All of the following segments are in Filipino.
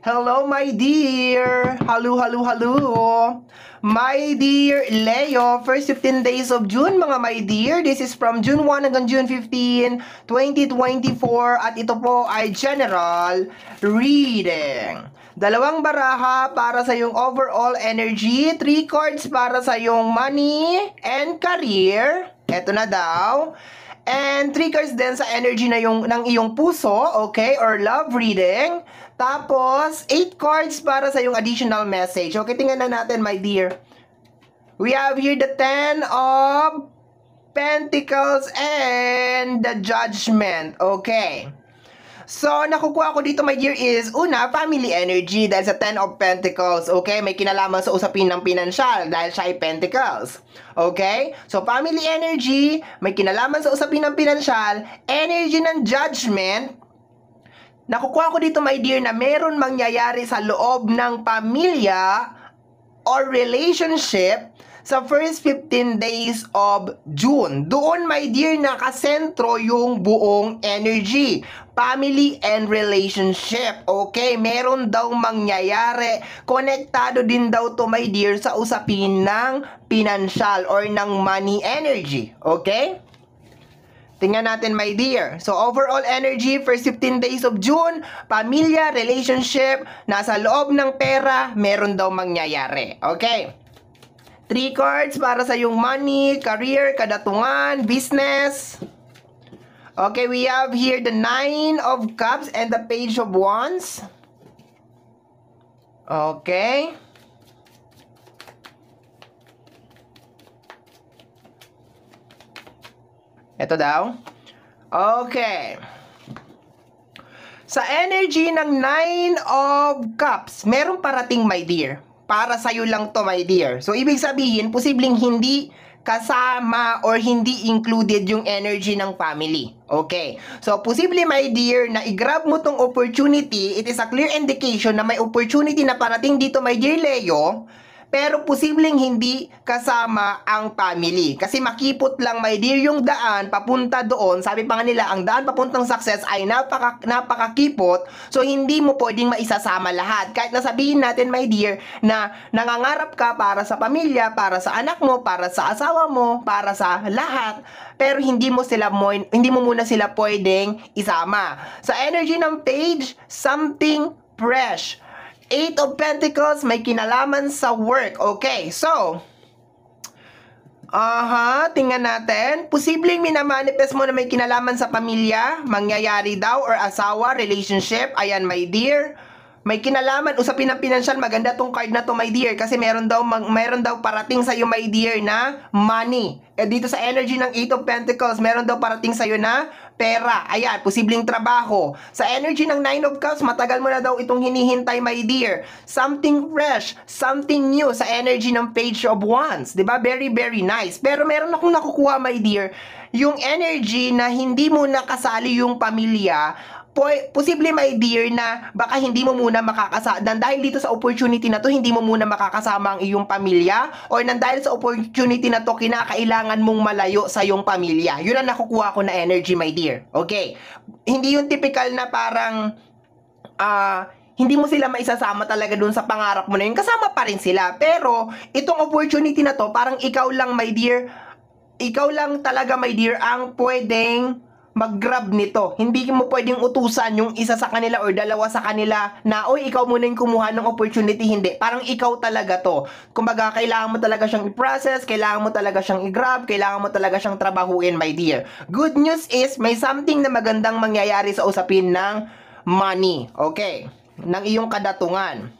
Hello, my dear! Hello, hello, hello! My dear Leo, first 15 days of June, mga my dear. This is from June 1 hanggang June 15, 2024. At ito po ay general reading. Dalawang baraha para sa yung overall energy. 3 cards para sa yung money and career. Ito na daw. And 3 cards din sa energy na ng iyong puso, okay? Or love reading. Tapos, 8 cards para sa yung additional message. Okay, tingnan na natin, my dear. We have here the 10 of Pentacles and the Judgment. Okay. So, nakukuha ko dito, my dear, is una, family energy dahil sa 10 of Pentacles. Okay? May kinalaman sa usapin ng pinansyal dahil siya ay Pentacles. Okay? So, family energy, may kinalaman sa usapin ng pinansyal, energy ng Judgment. Nakukuha ko dito, my dear, na meron mangyayari sa loob ng pamilya or relationship sa first 15 days of June. Doon, my dear, nakasentro yung buong energy. Family and relationship. Okay? Meron daw mangyayari. Konektado din daw to, my dear, sa usapin ng pinansyal or ng money energy. Okay? Tingnan natin, my dear. So, overall energy, first 15 days of June, pamilya, relationship, nasa loob ng pera, meron daw mangyayari. Okay? 3 cards para sa yung money, career, kadatungan, business. Okay, we have here the 9 of Cups and the Page of Wands. Okay. Ito daw. Okay. Sa energy ng 9 of Cups, meron parating, my dear. Para sa'yo lang to, my dear. So, ibig sabihin, posibleng hindi kasama or hindi included yung energy ng family. Okay. So, posible, my dear, na i-grab mo tong opportunity. It is a clear indication na may opportunity na parating dito, my dear Leo. Pero posibleng hindi kasama ang family. Kasi makipot lang, my dear, yung daan papunta doon. Sabi pa nga nila, ang daan papuntang success ay napakakipot. So, hindi mo pwedeng maisasama lahat. Kahit nasabihin natin, my dear, na nangangarap ka para sa pamilya, para sa anak mo, para sa asawa mo, para sa lahat. Pero hindi mo muna sila pwedeng isama. Sa energy ng page, something fresh. 8 of Pentacles, may kinalaman sa work. Okay, so, tingnan natin. Posibleng minamanifest mo na may kinalaman sa pamilya, mangyayari daw, or asawa, relationship. Ayan, my dear. May kinalaman, usapin ng pinansyal. Maganda tong card na to, my dear. Kasi meron daw parating sa'yo, my dear, na money. Dito sa energy ng 8 of Pentacles, meron daw parating sa'yo na pera. Ayan, posibleng trabaho. Sa energy ng 9 of Cups, matagal mo na daw itong hinihintay, my dear. Something fresh, something new sa energy ng Page of Wands. Diba? Very, very nice. Pero meron akong nakukuha, my dear, yung energy na hindi mo nakasali yung pamilya. Posible, my dear, na baka hindi mo muna makakasama. Dahil dito sa opportunity na to, hindi mo muna makakasama ang iyong pamilya. Or dahil sa opportunity na to, kinakailangan mong malayo sa iyong pamilya. Yun ang nakukuha ko na energy, my dear. Okay? Hindi yung typical na parang hindi mo sila maisasama talaga dun sa pangarap mo na yun. Kasama pa rin sila. Pero, itong opportunity na to, parang ikaw lang, my dear, ikaw lang talaga, my dear, ang pwedeng mag-grab nito. Hindi mo pwedeng utusan yung isa sa kanila or dalawa sa kanila na, oy, ikaw muna yung kumuha ng opportunity. Hindi. Parang ikaw talaga to. Kumbaga, kailangan mo talaga siyang i-process, kailangan mo talaga siyang i-grab, kailangan mo talaga siyang trabahuin, my dear. Good news is, may something na magandang mangyayari sa usapin ng money. Okay. Ng iyong kadatungan.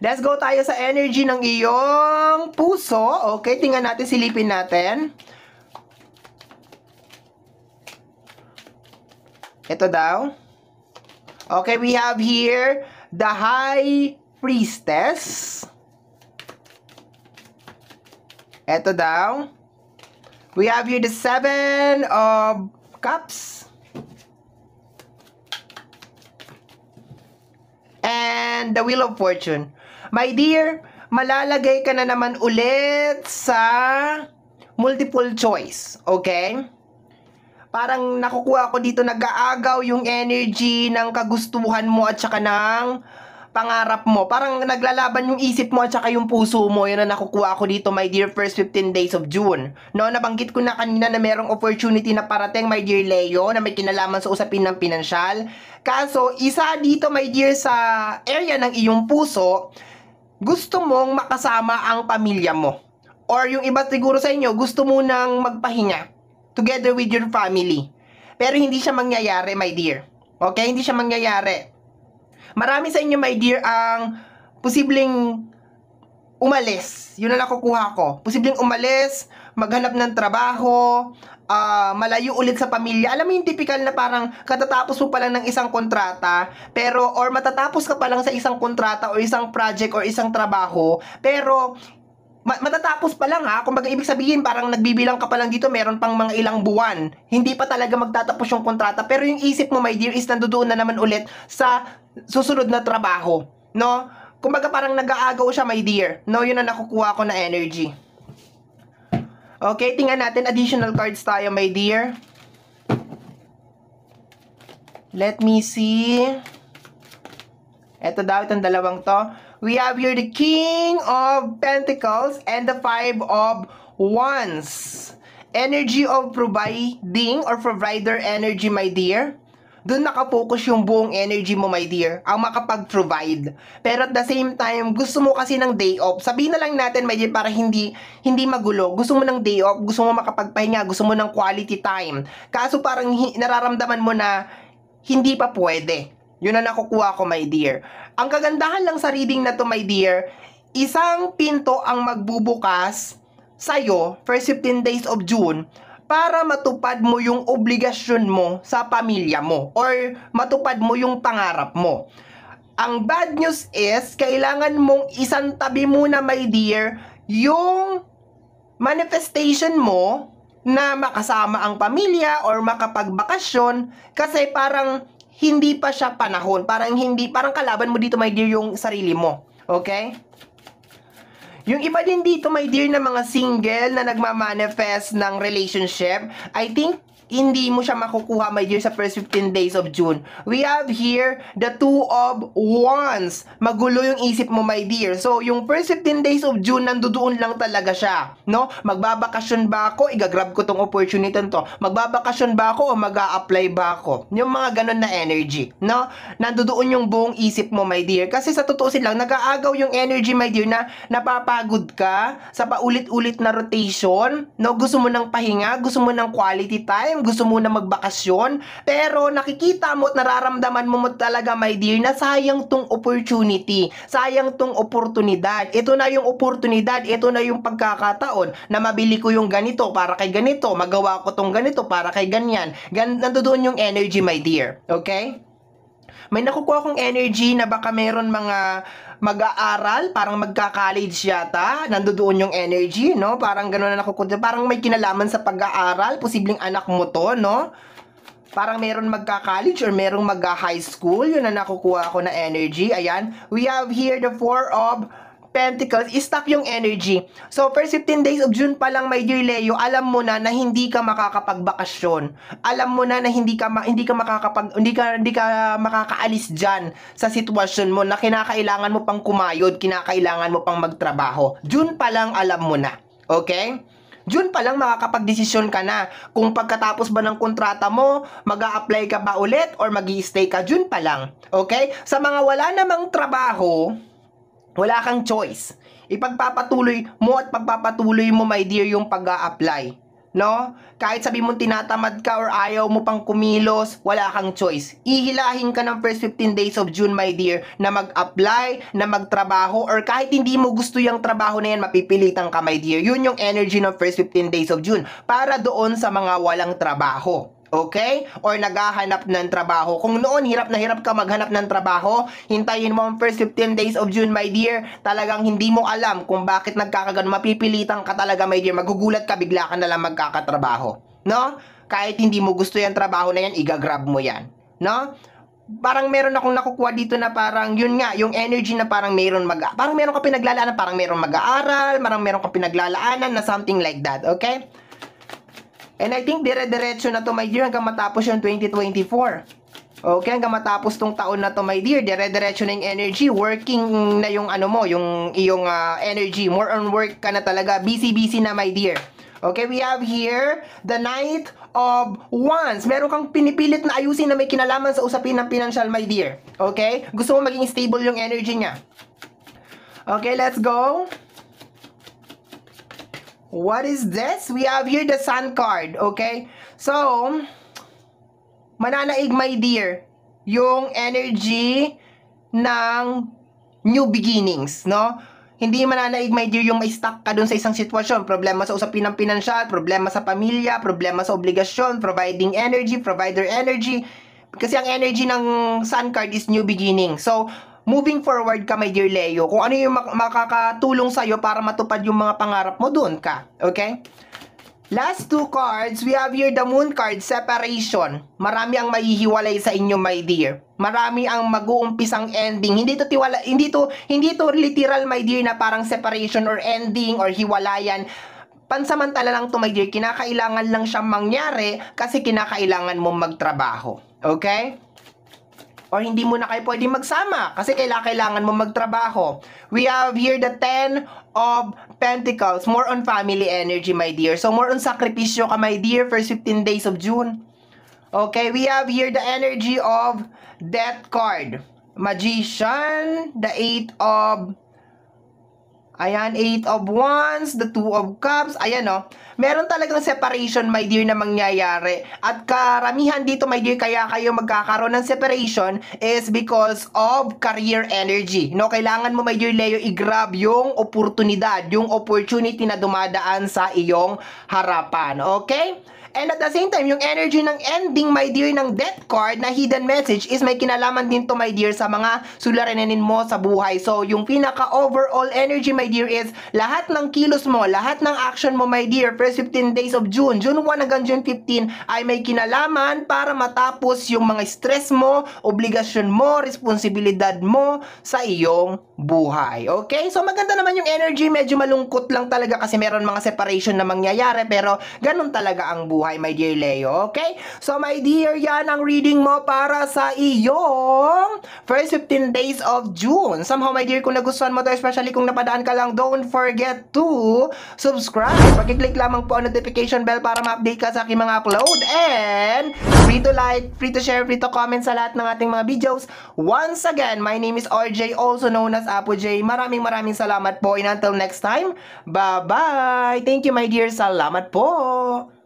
Let's go tayo sa energy ng iyong puso. Okay, tingnan natin, silipin natin. Ito daw. Okay, we have here the High Priestess. Ito daw. We have here the 7 of Cups. And the Wheel of Fortune. My dear, malalagay ka na naman ulit sa multiple choice. Okay? Parang nakukuha ko dito, nag-aagaw yung energy ng kagustuhan mo at saka ng pangarap mo. Parang naglalaban yung isip mo at saka yung puso mo. Yun ang nakukuha ko dito, my dear, first 15 days of June. No, nabanggit ko na kanina na merong opportunity na parating, my dear Leo, na may kinalaman sa usapin ng pinansyal. Kaso, isa dito, my dear, sa area ng iyong puso, gusto mong makasama ang pamilya mo. Or yung iba siguro sa inyo, gusto mo nang magpahinga together with your family. Pero hindi siya mangyayari, my dear. Okay? Hindi siya mangyayari. Marami sa inyo, my dear, ang posibleng umalis. Yun na nakukuha ko. Posibleng umalis, maghanap ng trabaho, malayo ulit sa pamilya. Alam mo yung typical na parang katatapos mo pa lang ng isang kontrata, pero, or matatapos ka pa lang sa isang kontrata o isang project or isang trabaho, pero matatapos pa lang ha, kumbaga ibig sabihin parang nagbibilang ka pa lang dito, meron pang mga ilang buwan, hindi pa talaga magtatapos yung kontrata, pero yung isip mo, my dear, is nandoon na naman ulit sa susunod na trabaho, no? Kumbaga parang nag-aagaw siya, my dear, no? Yun na nakukuha ko na energy. Okay, tingnan natin, additional cards tayo, my dear. Let me see. Ito daw, itong dalawang to. We have here the King of Pentacles and the Five of Wands. Energy of providing or provider energy, my dear. Doon nakapokus yung buong energy mo, my dear, ang makapag-provide. Pero at the same time, gusto mo kasi ng day off. Sabihin na lang natin, my dear, para hindi magulo. Gusto mo ng day off, gusto mo makapagpahinga, gusto mo ng quality time. Kaso parang nararamdaman mo na hindi pa pwede. Yun na nakukuha ko, my dear. Ang kagandahan lang sa reading na to, my dear, isang pinto ang magbubukas sa'yo, first 15 days of June, para matupad mo yung obligasyon mo sa pamilya mo or matupad mo yung pangarap mo. Ang bad news is, kailangan mong isantabi muna, my dear, yung manifestation mo na makasama ang pamilya or makapagbakasyon kasi parang hindi pa siya panahon. Parang kalaban mo dito, my dear, yung sarili mo. Okay? Yung iba din dito, my dear, na mga single na nagmamanifest ng relationship, I think hindi mo siya makukuha, my dear, sa first 15 days of June. We have here the Two of Wands. Magulo yung isip mo, my dear. So, yung first 15 days of June, nandoon lang talaga siya. No? Magbabakasyon ba ako? Igagrab ko tong opportunity to. Magbabakasyon ba ako o mag-a-apply ba ako? Yung mga ganun na energy. No? Nandoon yung buong isip mo, my dear. Kasi sa totoo silang, nag-aagaw yung energy, my dear, na napapagod ka sa paulit-ulit na rotation. No? Gusto mo ng pahinga, gusto mo ng quality time, gusto mo na magbakasyon, pero nakikita mo at nararamdaman mo talaga, my dear, na sayang tong opportunity, sayang tong oportunidad. Ito na yung oportunidad, ito na yung pagkakataon na mabili ko yung ganito para kay ganito, magawa ko tong ganito para kay ganyan. Nandoon yung energy, my dear. Okay? May nakukuha kong energy na baka meron mga mag-aaral, parang magka-college yata, nandoon yung energy, no? Parang gano'n na nakukuha, parang may kinalaman sa pag-aaral, posibleng anak mo to, no? Parang meron magka-college or merong magka-high school, yun na nakukuha ko na energy. Ayan, we have here the Four of Pentacles, stop yung energy. So, first 15 days of June pa lang, my dear Leo, alam mo na hindi ka makakapagbakasyon. Alam mo na hindi ka makakaalis diyan sa sitwasyon mo na kinakailangan mo pang kumayod, kinakailangan mo pang magtrabaho. June pa lang alam mo na. Okay? June pa lang makakapagdesisyon ka na kung pagkatapos ba ng kontrata mo, mag-a-apply ka ba ulit or mag-i-stay ka. June pa lang. Okay? Sa mga wala namang trabaho, wala kang choice. Ipagpapatuloy mo at pagpapatuloy mo, my dear, yung pag-a-apply. No? Kahit sabi mong tinatamad ka or ayaw mo pang kumilos, wala kang choice. Ihilahin ka ng first 15 days of June, my dear, na mag-apply, na magtrabaho, or kahit hindi mo gusto yung trabaho na yan, mapipilitan ka, my dear. Yun yung energy ng first 15 days of June para doon sa mga walang trabaho. Okay? Or naghahanap ng trabaho. Kung noon, hirap na hirap ka maghanap ng trabaho, hintayin mo ang first 15 days of June, my dear. Talagang hindi mo alam kung bakit nagkakagano. Mapipilitan ka talaga, my dear. Magugulat ka, bigla ka na lang magkakatrabaho. No? Kahit hindi mo gusto yung trabaho na yan, igagrab mo yan. No? Parang meron akong nakukuha dito na parang, yun nga, yung energy na parang meron ka pinaglalaanan, parang meron mag-aaral, parang meron ka pinaglalaanan na something like that. Okay? And I think dire-diretso na to, my dear, hanggang matapos yung 2024. Okay, hanggang matapos tong taon na to, my dear, dire-diretso na yung energy, working na yung ano mo, yung iyong energy, more on work ka na talaga, busy na, my dear. Okay, we have here the Knight of Wands. Meron kang pinipilit na ayusin na may kinalaman sa usapin ng financial, my dear. Okay, gusto mo maging stable yung energy niya. Okay, let's go. What is this? We have here the Sun card. Okay, so mananaig, my dear, yung energy ng new beginnings, no? Hindi mananaig, my dear, yung may stuck ka dun sa isang sitwasyon. Problema sa usapin ng pinansyal, problema sa pamilya, problema sa obligasyon, providing energy, provider energy. Kasi ang energy ng Sun card is new beginning. So, moving forward ka, my dear Leo, kung ano yung makakatulong sa'yo para matupad yung mga pangarap mo, dun ka. Okay? Last two cards, we have here the Moon card, separation. Marami ang mahihiwalay sa inyo, my dear. Marami ang mag-uumpisang ending. Hindi to literal, my dear, na parang separation or ending or hiwalayan. Pansamantala lang to, my dear. Kinakailangan lang siyang mangyari kasi kinakailangan mong magtrabaho. Okay? Or hindi mo na kayo pwede magsama kasi kailangan mo magtrabaho. We have here the 10 of Pentacles, more on family energy, my dear. So, more on sakripisyo ka, my dear, first 15 days of June. Okay, we have here the energy of Death card. Magician, the 8 of... Ayan, 8 of Wands, the 2 of Cups. Ayan, no? Meron talagang separation, my dear, na mangyayari. At karamihan dito, my dear, kaya kayo magkakaroon ng separation is because of career energy. No? Kailangan mo, my dear Leo, i-grab yung oportunidad, yung opportunity na dumadaan sa iyong harapan. Okay? And at the same time, yung energy ng ending, my dear, ng Death card na hidden message is may kinalaman din to, my dear, sa mga suliranin mo sa buhay. So, yung pinaka-overall energy, my dear, is lahat ng kilos mo, lahat ng action mo, my dear, first 15 days of June, June 1 hanggang June 15, ay may kinalaman para matapos yung mga stress mo, obligasyon mo, responsibilidad mo sa iyong buhay. Okay? So, maganda naman yung energy. Medyo malungkot lang talaga kasi meron mga separation na mangyayari, pero ganun talaga ang buhay, my dear Leo. Okay? So, my dear, yan ang reading mo para sa iyong first 15 days of June. Somehow, my dear, kung nagustuhan mo to, especially kung napadaan ka lang, don't forget to subscribe. Pag-click lamang po ang notification bell para ma-update ka sa aking mga upload. And free to like, free to share, free to comment sa lahat ng ating mga videos. Once again, my name is RJ, also known as Apo J. Maraming salamat po. And until next time, bye-bye. Thank you, my dear. Salamat po.